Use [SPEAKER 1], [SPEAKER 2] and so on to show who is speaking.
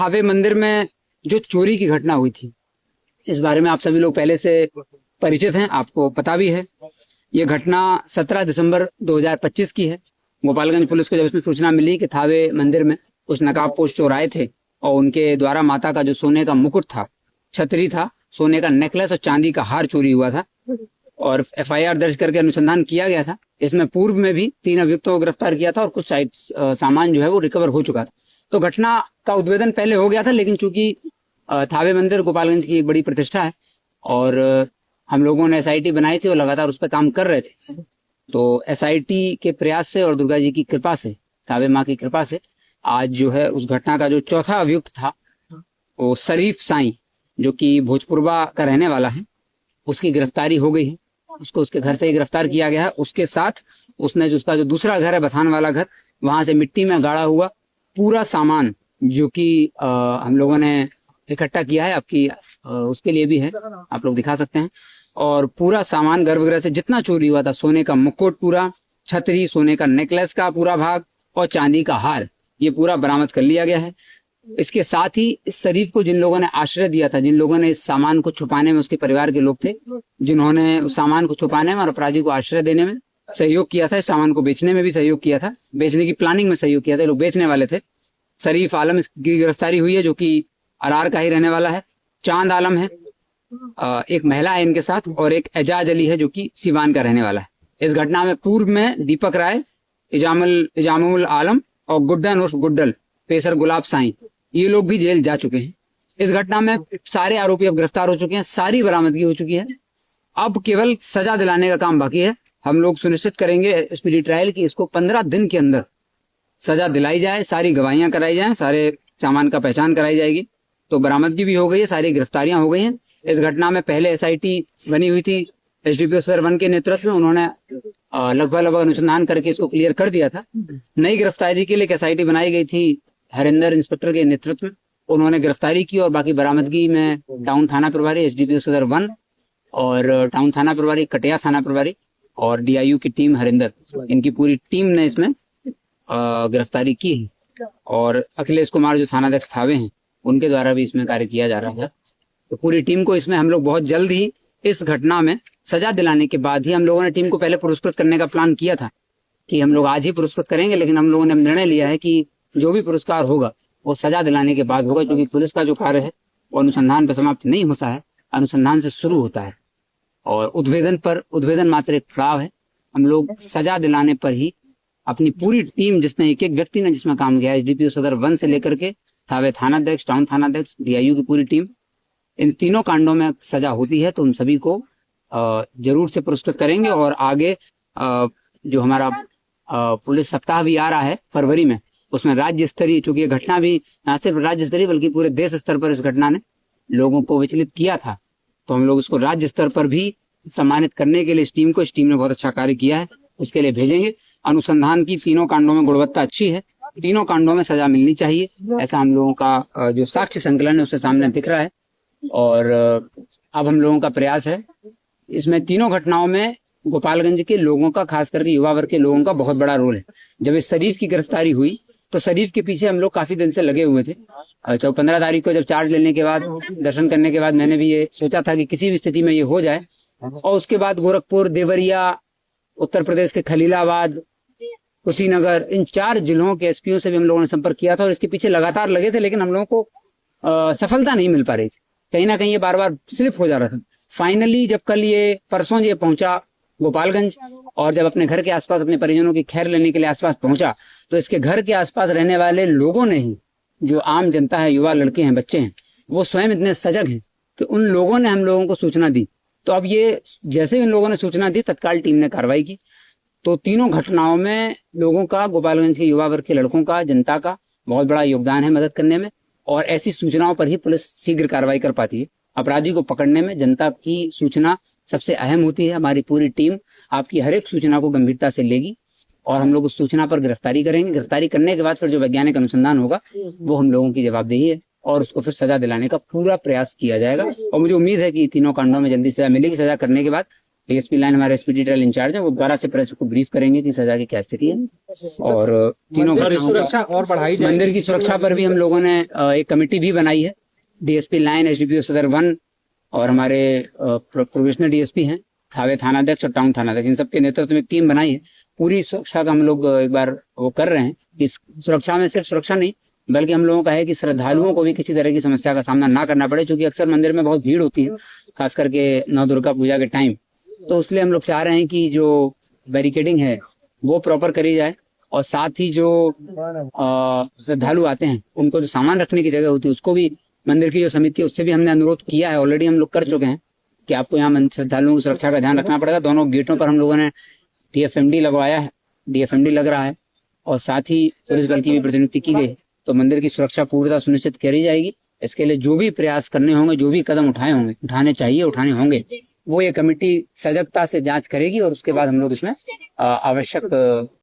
[SPEAKER 1] थावे मंदिर में जो चोरी की घटना हुई थी, इस बारे में आप सभी लोग पहले से परिचित हैं, आपको पता भी है। ये घटना 17 दिसंबर 2025 की है। गोपालगंज पुलिस को जब इसमें सूचना मिली कि थावे मंदिर में कुछ नकाबपोश चोर आए थे और उनके द्वारा माता का जो सोने का मुकुट था, छतरी था, सोने का नेकलेस और चांदी का हार चोरी हुआ था और एफआईआर दर्ज करके अनुसंधान किया गया था। इसमें पूर्व में भी 3 अभियुक्तों को गिरफ्तार किया था और कुछ सामान जो है वो रिकवर हो चुका था। तो घटना का उद्भेदन पहले हो गया था, लेकिन चूंकि थावे मंदिर गोपालगंज की एक बड़ी प्रतिष्ठा है और हम लोगों ने एसआईटी बनाई थी और लगातार उस पर काम कर रहे थे। तो एसआईटी के प्रयास से और दुर्गा जी की कृपा से, थावे माँ की कृपा से, आज जो है उस घटना का जो चौथा अभियुक्त था, वो शरीफ साईं, जो कि भोजपुरवा का रहने वाला है, उसकी गिरफ्तारी हो गई है। उसको उसके घर से ही गिरफ्तार किया गया है। उसके साथ उसने जो उसका जो दूसरा घर है, बथान वाला घर, वहां से मिट्टी में गाड़ा हुआ पूरा सामान जो कि हम लोगों ने इकट्ठा किया है, आपकी उसके लिए भी है, आप लोग दिखा सकते हैं। और पूरा सामान गर्भगृह से जितना चोरी हुआ था, सोने का मुकुट पूरा, छतरी, सोने का नेकलेस का पूरा भाग और चांदी का हार, ये पूरा बरामद कर लिया गया है। इसके साथ ही इस शरीफ को जिन लोगों ने आश्रय दिया था, जिन लोगों ने इस सामान को छुपाने में, उसके परिवार के लोग थे जिन्होंने उस सामान को छुपाने में और अपराधी को आश्रय देने में सहयोग किया था, इस सामान को बेचने में भी सहयोग किया था, बेचने की प्लानिंग में सहयोग किया था, लोग बेचने वाले थे। शरीफ आलम इसकी गिरफ्तारी हुई है, जो कि अरार का ही रहने वाला है। चांद आलम है, एक महिला है इनके साथ, और एक एजाज अली है जो कि सिवान का रहने वाला है। इस घटना में पूर्व में दीपक राय, इजामुल आलम और गुड्डन उर्फ गुड्डल, पेसर गुलाब साईं, ये लोग भी जेल जा चुके हैं। इस घटना में सारे आरोपी अब गिरफ्तार हो चुके हैं, सारी बरामदगी हो चुकी है। अब केवल सजा दिलाने का काम बाकी है। हम लोग सुनिश्चित करेंगे स्पीडी ट्रायल की इसको 15 दिन के अंदर सजा दिलाई जाए, सारी गवाहियां कराई जाए, सारे सामान का पहचान कराई जाएगी। तो बरामदगी भी हो गई है, सारी गिरफ्तारियां हो गई हैं। इस घटना में पहले एसआईटी बनी हुई थी एसडीपीओ सर 1 के नेतृत्व में, उन्होंने लगभग अनुसंधान करके इसको क्लियर कर दिया था। नई गिरफ्तारी के लिए एक एसआईटी बनाई गई थी हरिंदर इंस्पेक्टर के नेतृत्व में, उन्होंने गिरफ्तारी की और बाकी बरामदगी में टाउन थाना प्रभारी एसडीपीओ सदर 1 और टाउन थाना प्रभारी, कटिया थाना प्रभारी और डीआईयू की टीम हरिंदर, इनकी पूरी टीम ने इसमें गिरफ्तारी की है। और अखिलेश कुमार जो थानाध्यक्ष थावे हैं, उनके द्वारा भी इसमें कार्य किया जा रहा है। तो पूरी टीम को इसमें हम लोग बहुत जल्द ही इस घटना में सजा दिलाने के बाद ही, हम लोगों ने टीम को पहले पुरस्कृत करने का प्लान किया था कि हम लोग आज ही पुरस्कृत करेंगे, लेकिन हम लोगों ने निर्णय लिया है कि जो भी पुरस्कार होगा वो सजा दिलाने के बाद होगा, क्योंकि पुलिस का जो कार्य है वो अनुसंधान पर समाप्त नहीं होता है, अनुसंधान से शुरू होता है और उद्भेदन मात्र एक पड़ाव है। हम लोग सजा दिलाने पर ही अपनी पूरी टीम, जिसने एक एक व्यक्ति ने जिसमें काम किया है, एसडीपीओ सदर 1 से लेकर के थावे थानाध्यक्ष, टाउन थानाध्यक्ष, डीआईयू की पूरी टीम, इन तीनों कांडों में सजा होती है। तो हम सभी को जरूर से पुरस्कृत करेंगे। और आगे जो हमारा पुलिस सप्ताह भी आ रहा है फरवरी में, उसमें राज्य स्तरीय, चूंकि ये घटना भी न सिर्फ राज्य स्तरीय बल्कि पूरे देश स्तर पर इस घटना ने लोगों को विचलित किया था, तो हम लोग इसको राज्य स्तर पर भी सम्मानित करने के लिए इस टीम ने बहुत अच्छा कार्य किया है, उसके लिए भेजेंगे। अनुसंधान की तीनों कांडों में गुणवत्ता अच्छी है, तीनों कांडों में सजा मिलनी चाहिए, ऐसा हम लोगों का जो साक्ष्य संकलन है उससे सामने दिख रहा है। और अब हम लोगों का प्रयास है, इसमें तीनों घटनाओं में गोपालगंज के लोगों का, खास करके युवा वर्ग के लोगों का बहुत बड़ा रोल है। जब इस शरीफ की गिरफ्तारी हुई तो शरीफ के पीछे हम लोग काफी दिन से लगे हुए थे। 15 तारीख को जब चार्ज लेने के बाद, दर्शन करने के बाद, मैंने भी ये सोचा था कि किसी भी स्थिति में ये हो जाए। और उसके बाद गोरखपुर, देवरिया, उत्तर प्रदेश के खलीलाबाद, कुशीनगर, इन 4 जिलों के एसपीओ से भी हम लोगों ने संपर्क किया था और इसके पीछे लगातार लगे थे, लेकिन हम लोगों को सफलता नहीं मिल पा रही थी। कहीं ना कहीं ये बार बार स्लिप हो जा रहा था। फाइनली जब कल ये परसों ये पहुंचा गोपालगंज और जब अपने घर के आसपास अपने परिजनों की खैर लेने के लिए आसपास पहुंचा, तो इसके घर के आसपास रहने वाले लोगों ने ही, जो आम जनता है, युवा लड़के हैं, बच्चे हैं, वो स्वयं इतने सजग हैं कि उन लोगों ने हम लोगों को सूचना दी। तो अब ये जैसे इन लोगों ने सूचना दी, तत्काल टीम ने कार्रवाई की। तो तीनों घटनाओं में लोगों का, गोपालगंज के युवा वर्ग के लड़कों का, जनता का बहुत बड़ा योगदान है मदद करने में। और ऐसी सूचनाओं पर ही पुलिस शीघ्र कार्रवाई कर पाती है। अपराधी को पकड़ने में जनता की सूचना सबसे अहम होती है। हमारी पूरी टीम आपकी हर एक सूचना को गंभीरता से लेगी और हम लोग उस सूचना पर गिरफ्तारी करेंगे। गिरफ्तारी करने के बाद फिर जो वैज्ञानिक अनुसंधान होगा वो हम लोगों की जवाबदेही है और उसको फिर सजा दिलाने का पूरा प्रयास किया जाएगा। और मुझे उम्मीद है कि तीनों कांडों में जल्दी सजा मिलेगी। सजा करने के बाद डीएसपी लाइन हमारे एसपी डिटेल इंचार्ज है, वो दोबारा से प्रेस को ब्रीफ करेंगे कि सजा की क्या स्थिति है। और तीनों
[SPEAKER 2] सुरक्षा और बढ़ाई जाए।
[SPEAKER 1] मंदिर की सुरक्षा पर भी हम लोगों ने एक कमेटी भी बनाई है। डीएसपी लाइन, एसडीपीओ सदर 1 और हमारे प्रोविजनल डीएसपी हैं, थावे थानाध्यक्ष और टाउन थानाध्यक्ष, इन सबके नेतृत्व में एक टीम बनाई है। पूरी सुरक्षा का हम लोग एक बार वो कर रहे हैं। इस सुरक्षा में सिर्फ सुरक्षा नहीं, बल्कि हम लोगों का है कि श्रद्धालुओं को भी किसी तरह की समस्या का सामना ना करना पड़े, क्योंकि अक्सर मंदिर में बहुत भीड़ होती है, खास करके नव दुर्गा पूजा के टाइम। तो इसलिए हम लोग चाह रहे हैं कि जो बैरिकेडिंग है वो प्रॉपर करी जाए, और साथ ही जो श्रद्धालु आते हैं उनको जो सामान रखने की जगह होती है उसको भी मंदिर की जो समिति है उससे भी हमने अनुरोध किया है, ऑलरेडी हम लोग कर चुके हैं कि आपको यहाँ श्रद्धालुओं की सुरक्षा का ध्यान रखना पड़ेगा। दोनों गेटों पर हम लोगों ने डीएफएमडी लगवाया है, डीएफएमडी लग रहा है, और साथ ही पुलिस बल की भी प्रतिनियुक्ति की गई। तो मंदिर की सुरक्षा पूर्णतः सुनिश्चित करी जाएगी। इसके लिए जो भी प्रयास करने होंगे, जो भी कदम उठाने चाहिए, उठाने होंगे, वो ये कमेटी सजगता से जांच करेगी और उसके बाद हम लोग इसमें आवश्यक